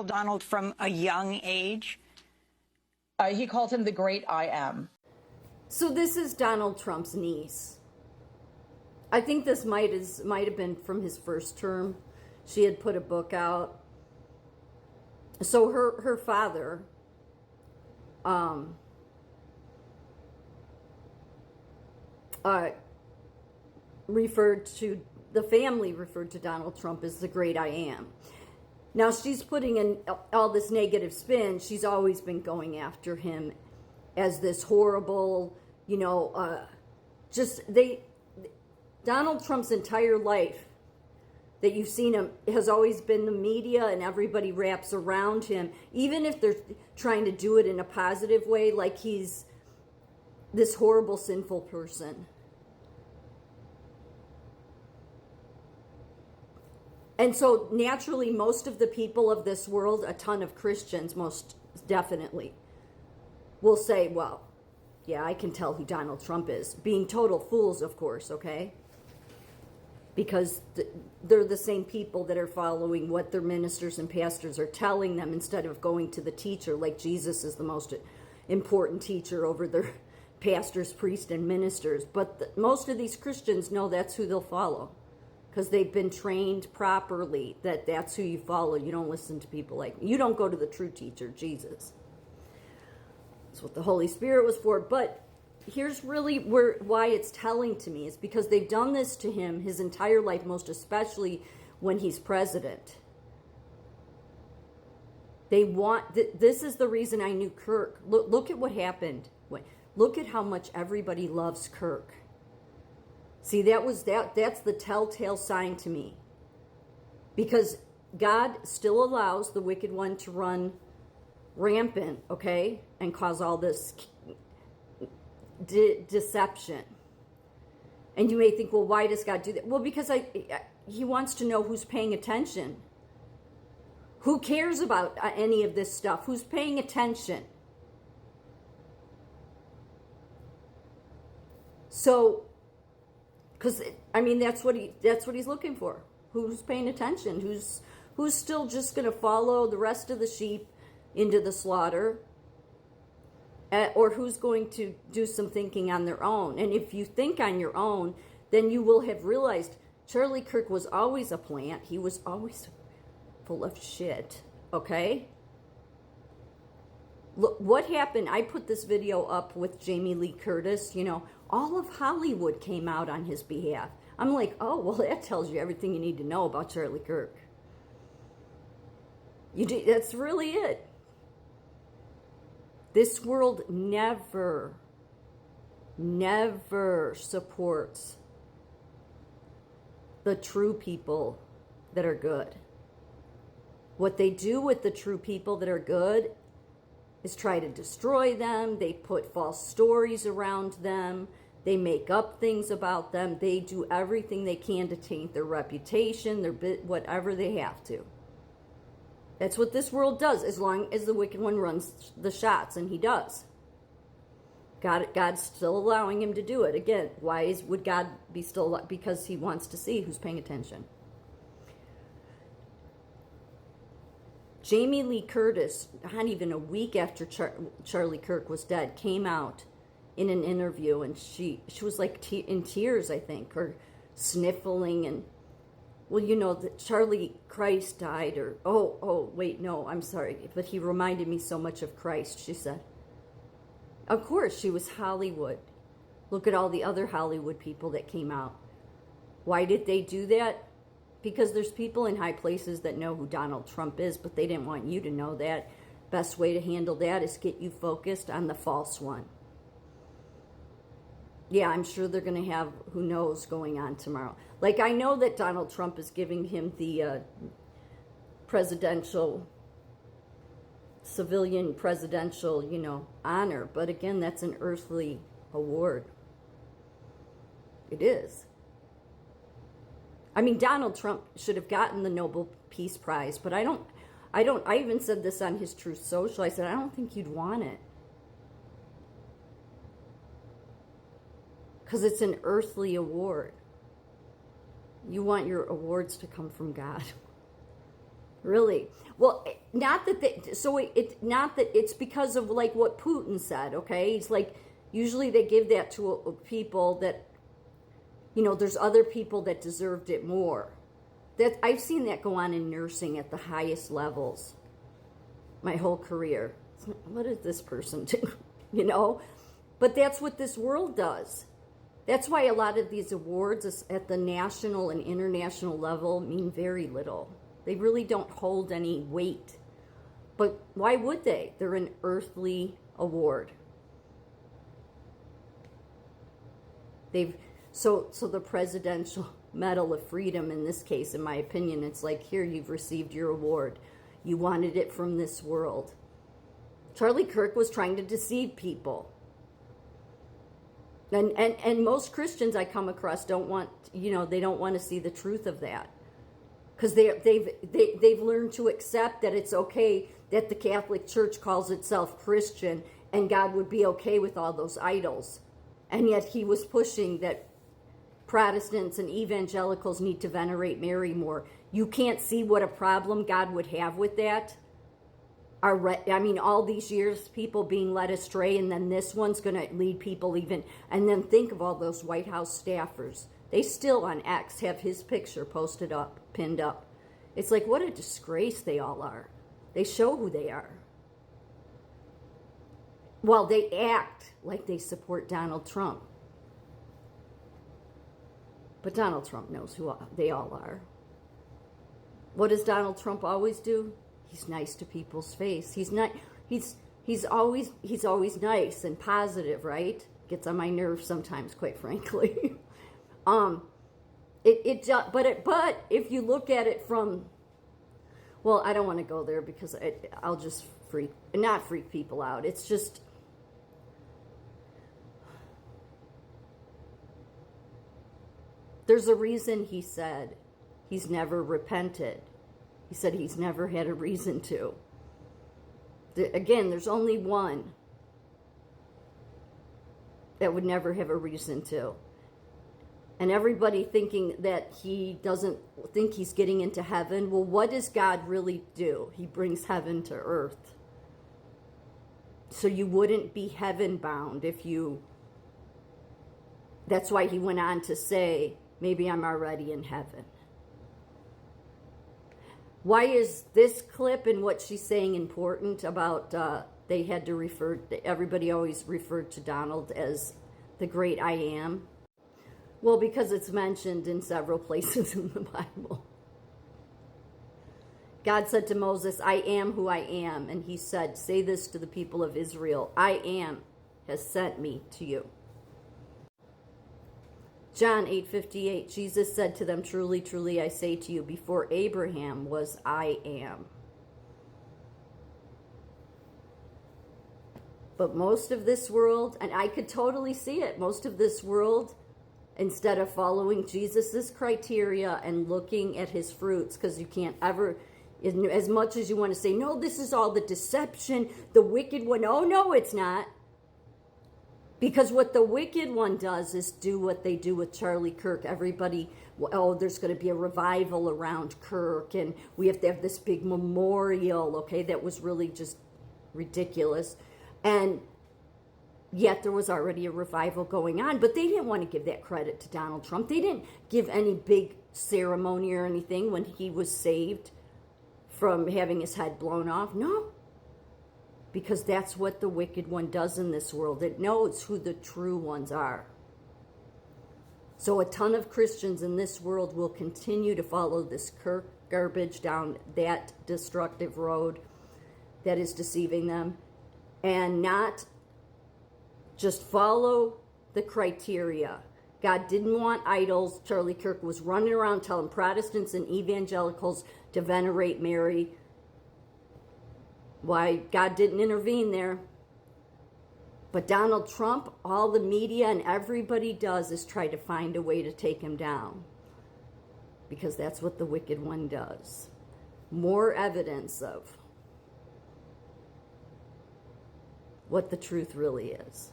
Donald from a young age? He called him the great I am. So this is Donald Trump's niece. I think this might have been from his first term. She had put a book out. So her father, the family referred to Donald Trump as the great I am. Now she's putting in all this negative spin. She's always been going after him as this horrible, Donald Trump's entire life that you've seen him has always been the media, and everybody wraps around him, even if they're trying to do it in a positive way, like he's this horrible, sinful person. And so naturally, most of the people of this world, a ton of Christians most definitely, will say, well, yeah, I can tell who Donald Trump is. Being total fools, of course, okay? Because they're the same people that are following what their ministers and pastors are telling them instead of going to the teacher, like Jesus is the most important teacher over their pastors, priests, and ministers. But most of these Christians know that's who they'll follow, because they've been trained properly that that's who you follow. You don't listen to people like me. You don't go to the true teacher, Jesus. That's what the Holy Spirit was for. But here's really why it's telling to me is because they've done this to him his entire life, most especially when he's president. They want, this is the reason I knew Kirk. Look at what happened. Look at how much everybody loves Kirk. See, that's the telltale sign to me. Because God still allows the wicked one to run rampant, okay, and cause all this deception. And you may think, well, why does God do that? Well, because he wants to know who's paying attention. Who cares about any of this stuff? Who's paying attention? So, because that's what he's looking for. Who's paying attention? Who's still just going to follow the rest of the sheep into the slaughter? Or who's going to do some thinking on their own? And if you think on your own, then you will have realized Charlie Kirk was always a plant. He was always full of shit. Okay? Look, what happened? I put this video up with Jamie Lee Curtis. All of Hollywood came out on his behalf. I'm like, oh, well, that tells you everything you need to know about Charlie Kirk. That's really it. This world never supports the true people that are good. What they do with the true people that are good is try to destroy them. They put false stories around them. They make up things about them. They do everything they can to taint their reputation, whatever they have to. That's what this world does, as long as the wicked one runs the shots, and he does. God's still allowing him to do it. Again, why would God be still? Because he wants to see who's paying attention. Jamie Lee Curtis, not even a week after Charlie Kirk was dead, came out in an interview, and she was like in tears, I think, or sniffling, and well, that Charlie Christ died, or wait, no, I'm sorry, but he reminded me so much of Christ, she said. Of course, she was Hollywood. Look at all the other Hollywood people that came out. Why did they do that? Because there's people in high places that know who Donald Trump is, but they didn't want you to know that. Best way to handle that is get you focused on the false one. Yeah, I'm sure they're going to have who knows going on tomorrow. Like, I know that Donald Trump is giving him the civilian presidential, honor. But again, that's an earthly award. It is. Donald Trump should have gotten the Nobel Peace Prize, but I even said this on his Truth Social. I said, I don't think you'd want it. Because it's an earthly award. You want your awards to come from God. Really? Well, not that not that it's because of like what Putin said, okay? It's like usually they give that to people that, there's other people that deserved it more. That I've seen that go on in nursing at the highest levels my whole career. What did this person do? But that's what this world does. That's why a lot of these awards at the national and international level mean very little. They really don't hold any weight. But why would they? They're an earthly award. So the Presidential Medal of Freedom, in this case, in my opinion, it's like, here, you've received your award. You wanted it from this world. Charlie Kirk was trying to deceive people. And most Christians I come across don't want, they don't want to see the truth of that. Because they've learned to accept that it's okay that the Catholic Church calls itself Christian and God would be okay with all those idols. And yet he was pushing that Protestants and evangelicals need to venerate Mary more. You can't see what a problem God would have with that. All these years, people being led astray, and then this one's going to lead people even. And then think of all those White House staffers. They still on X have his picture posted up, pinned up. It's like, what a disgrace they all are. They show who they are. Well, they act like they support Donald Trump. But Donald Trump knows who they all are. What does Donald Trump always do? He's nice to people's face. He's always nice and positive, right? Gets on my nerves sometimes, quite frankly. But if you look at it from, well, I don't want to go there because I'll just not freak people out. It's just, there's a reason he said he's never repented. He said he's never had a reason to. Again, there's only one that would never have a reason to. And everybody thinking that he doesn't think he's getting into heaven. Well, what does God really do? He brings heaven to earth. So you wouldn't be heaven bound if you... That's why he went on to say, maybe I'm already in heaven. Why is this clip and what she's saying important about they had to everybody always referred to Donald as the great I am? Well, because it's mentioned in several places in the Bible. God said to Moses, I am who I am. And he said, say this to the people of Israel, I am has sent me to you. John 8:58, Jesus said to them, truly, truly, I say to you, before Abraham was, I am. But most of this world, and I could totally see it, most of this world, instead of following Jesus's criteria and looking at his fruits, because you can't ever, as much as you want to say, no, this is all the deception, the wicked one. Oh, no, it's not. Because what the wicked one does is do what they do with Charlie Kirk. Everybody, oh, there's going to be a revival around Kirk, and we have to have this big memorial, okay, that was really just ridiculous. And yet there was already a revival going on, but they didn't want to give that credit to Donald Trump. They didn't give any big ceremony or anything when he was saved from having his head blown off. No. Because that's what the wicked one does in this world. It knows who the true ones are. So a ton of Christians in this world will continue to follow this Kirk garbage down that destructive road that is deceiving them, and not just follow the criteria. God didn't want idols. Charlie Kirk was running around telling Protestants and evangelicals to venerate Mary. Why God didn't intervene there. But Donald Trump, all the media and everybody does is try to find a way to take him down. Because that's what the wicked one does. More evidence of what the truth really is.